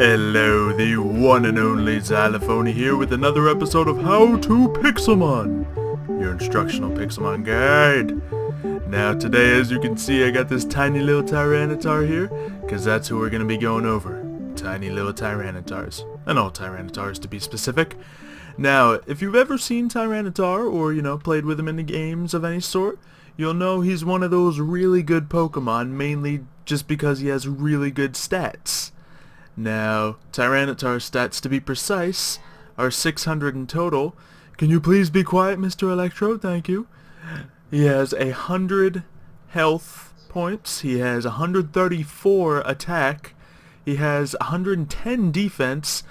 Hello, the one and only Xylophoney here with another episode of How to Pixelmon, your instructional Pixelmon guide. Now today, as you can see, I got this tiny little Tyranitar here, because that's who we're going to be going over. Tiny little Tyranitars. And all Tyranitars to be specific. Now, if you've ever seen Tyranitar, or, played with him in the games of any sort, you'll know he's one of those really good Pokemon, mainly just because he has really good stats. Now, Tyranitar's stats, to be precise, are 600 in total. Can you please be quiet, Mr. Electro? Thank you. He has 100 health points. He has 134 attack. He has 110 defense.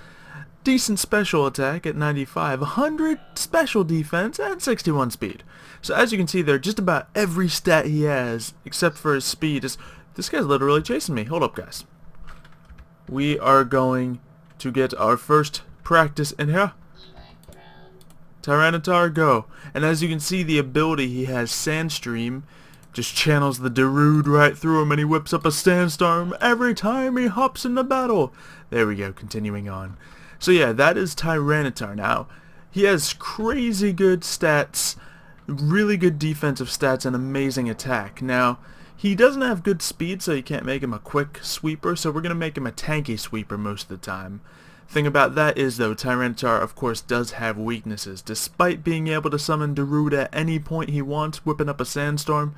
Decent special attack at 95. 100 special defense and 61 speed. So as you can see there, just about every stat he has, except for his speed, is... This guy's literally chasing me. Hold up, guys. We are going to get our first practice in here. Tyranitar, go. And as you can see, the ability he has, Sandstream, just channels the Darude right through him, and he whips up a Sandstorm every time he hops in the battle. There we go, continuing on. So yeah, that is Tyranitar. Now, he has crazy good stats, really good defensive stats, and amazing attack. Now, he doesn't have good speed, so you can't make him a quick sweeper, so we're going to make him a tanky sweeper most of the time. Thing about that is, though, Tyranitar, of course, does have weaknesses. Despite being able to summon Darude at any point he wants, whipping up a Sandstorm,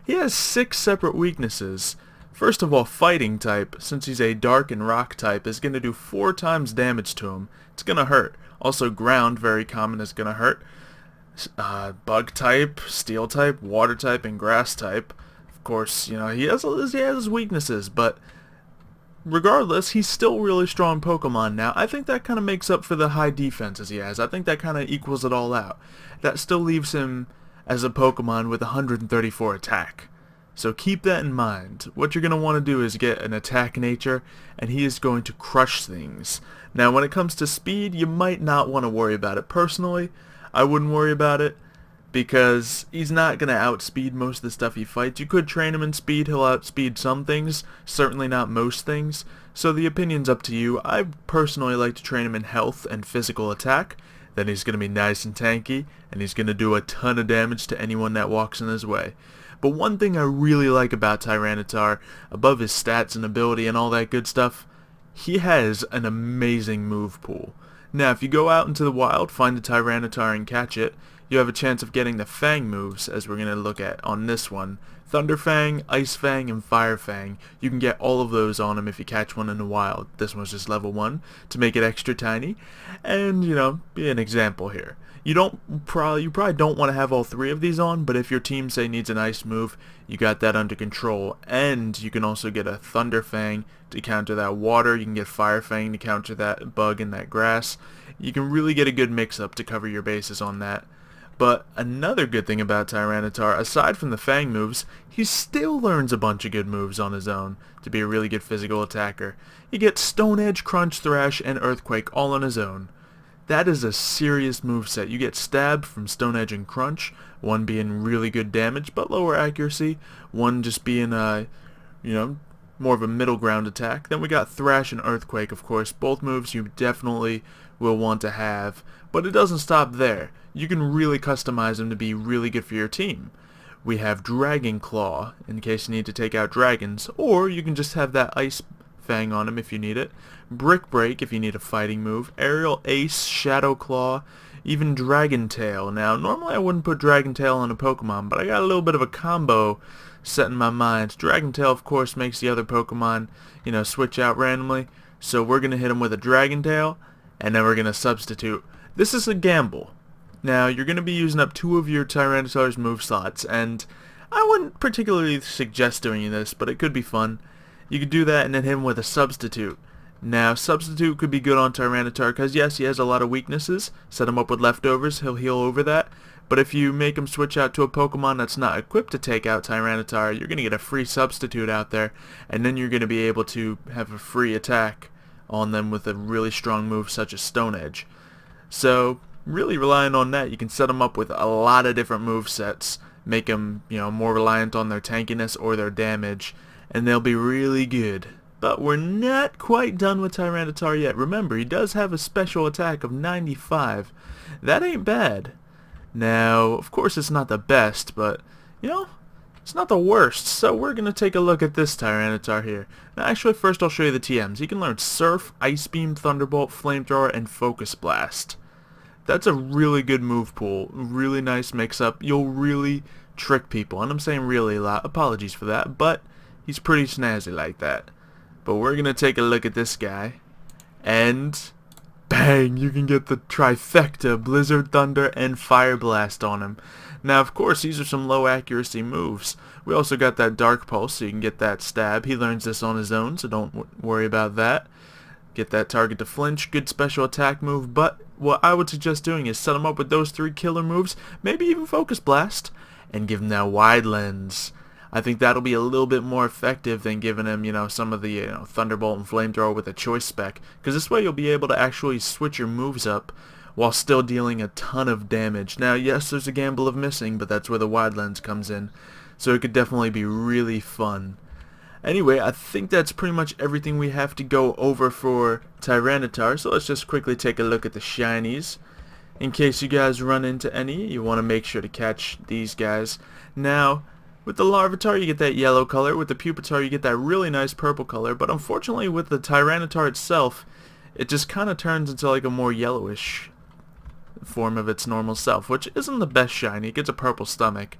he has 6 separate weaknesses. First of all, Fighting type, since he's a Dark and Rock type, is going to do 4 times damage to him. It's going to hurt. Also, Ground, very common, is going to hurt. Bug type, Steel type, Water type, and Grass type. Of course, he has his weaknesses, but regardless, he's still really strong Pokemon. Now, I think that kind of makes up for the high defenses he has. I think that kind of equals it all out. That still leaves him as a Pokemon with 134 attack. So keep that in mind. What you're going to want to do is get an attack nature, and he is going to crush things. Now, when it comes to speed, you might not want to worry about it. Personally, I wouldn't worry about it, because he's not going to outspeed most of the stuff he fights. You could train him in speed, he'll outspeed some things, certainly not most things, so the opinion's up to you. I personally like to train him in health and physical attack, then he's going to be nice and tanky, and he's going to do a ton of damage to anyone that walks in his way. But one thing I really like about Tyranitar, above his stats and ability and all that good stuff, he has an amazing move pool. Now, if you go out into the wild, find a Tyranitar and catch it, you have a chance of getting the Fang moves, as we're going to look at on this one. Thunder Fang, Ice Fang, and Fire Fang. You can get all of those on him if you catch one in the wild. This one's just level 1 to make it extra tiny. And, be an example here. You probably don't want to have all 3 of these on, but if your team, say, needs an ice move, you got that under control. And you can also get a Thunder Fang to counter that water. You can get Fire Fang to counter that bug and that grass. You can really get a good mix-up to cover your bases on that. But another good thing about Tyranitar, aside from the Fang moves, he still learns a bunch of good moves on his own to be a really good physical attacker. He gets Stone Edge, Crunch, Thrash, and Earthquake all on his own. That is a serious moveset. You get Stab from Stone Edge and Crunch, one being really good damage but lower accuracy, one just being more of a middle ground attack. Then we got Thrash and Earthquake, of course, both moves you definitely will want to have, but it doesn't stop there. You can really customize them to be really good for your team. We have Dragon Claw, in case you need to take out dragons, or you can just have that Ice Fang on him if you need it. Brick Break if you need a fighting move. Aerial Ace, Shadow Claw, even Dragon Tail. Now, normally I wouldn't put Dragon Tail on a Pokemon, but I got a little bit of a combo set in my mind. Dragon Tail, of course, makes the other Pokemon, switch out randomly, so we're going to hit him with a Dragon Tail, and then we're going to substitute. This is a gamble. Now, you're going to be using up 2 of your Tyranitar's move slots, and I wouldn't particularly suggest doing this, but it could be fun. You could do that and then hit him with a substitute. Now, substitute could be good on Tyranitar, because yes, he has a lot of weaknesses. Set him up with leftovers, he'll heal over that. But if you make him switch out to a Pokemon that's not equipped to take out Tyranitar, you're going to get a free substitute out there, and then you're going to be able to have a free attack on them with a really strong move such as Stone Edge. So, really relying on that, you can set them up with a lot of different movesets, make them, more reliant on their tankiness or their damage, and they'll be really good. But we're not quite done with Tyranitar yet. Remember, he does have a special attack of 95. That ain't bad. Now, of course it's not the best, but, you know, it's not the worst. So we're going to take a look at this Tyranitar here. Now, actually, first I'll show you the TMs. He can learn Surf, Ice Beam, Thunderbolt, Flamethrower, and Focus Blast. That's a really good move pool. Really nice mix-up. You'll really trick people. And I'm saying really a lot. Apologies for that, but he's pretty snazzy like that. But we're going to take a look at this guy. And bang! You can get the trifecta, Blizzard, Thunder, and Fire Blast on him. Now, of course, these are some low accuracy moves. We also got that Dark Pulse, so you can get that stab. He learns this on his own, so don't worry about that. Get that target to flinch. Good special attack move, but what I would suggest doing is set him up with those 3 killer moves, maybe even Focus Blast, and give him that Wide Lens. I think that'll be a little bit more effective than giving him, you know, some of the Thunderbolt and Flamethrower with a choice spec, because this way you'll be able to actually switch your moves up while still dealing a ton of damage. Now, yes, there's a gamble of missing, but that's where the Wide Lens comes in, so it could definitely be really fun. Anyway, I think that's pretty much everything we have to go over for Tyranitar, so let's just quickly take a look at the shinies. In case you guys run into any, you want to make sure to catch these guys. Now, with the Larvitar you get that yellow color, with the Pupitar you get that really nice purple color, but unfortunately with the Tyranitar itself, it just kind of turns into like a more yellowish form of its normal self, which isn't the best shiny. It gets a purple stomach,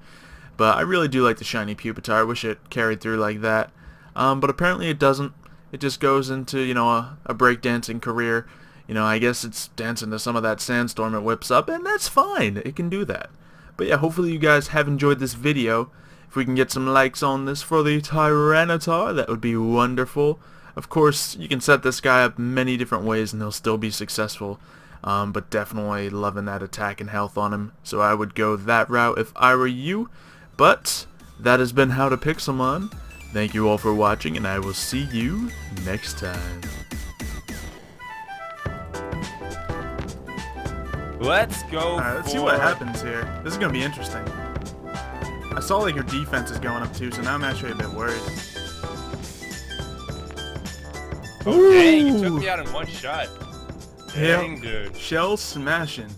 but I really do like the shiny Pupitar. I wish it carried through like that, but apparently it doesn't. It just goes into, you know, a breakdancing career. You know, I guess it's dancing to some of that sandstorm it whips up, and that's fine. It can do that. But yeah, hopefully you guys have enjoyed this video. If we can get some likes on this for the Tyranitar, that would be wonderful. Of course, you can set this guy up many different ways and he'll still be successful. But definitely loving that attack and health on him. So I would go that route if I were you. But that has been How to Pixelmon. Thank you all for watching, and I will see you next time. Let's go. Alright, let's see what happens here. This is going to be interesting. I saw like your defense is going up too, so now I'm actually a bit worried. Oh dang, you took me out in one shot. Yeah. Dang, dude. Shell smashing.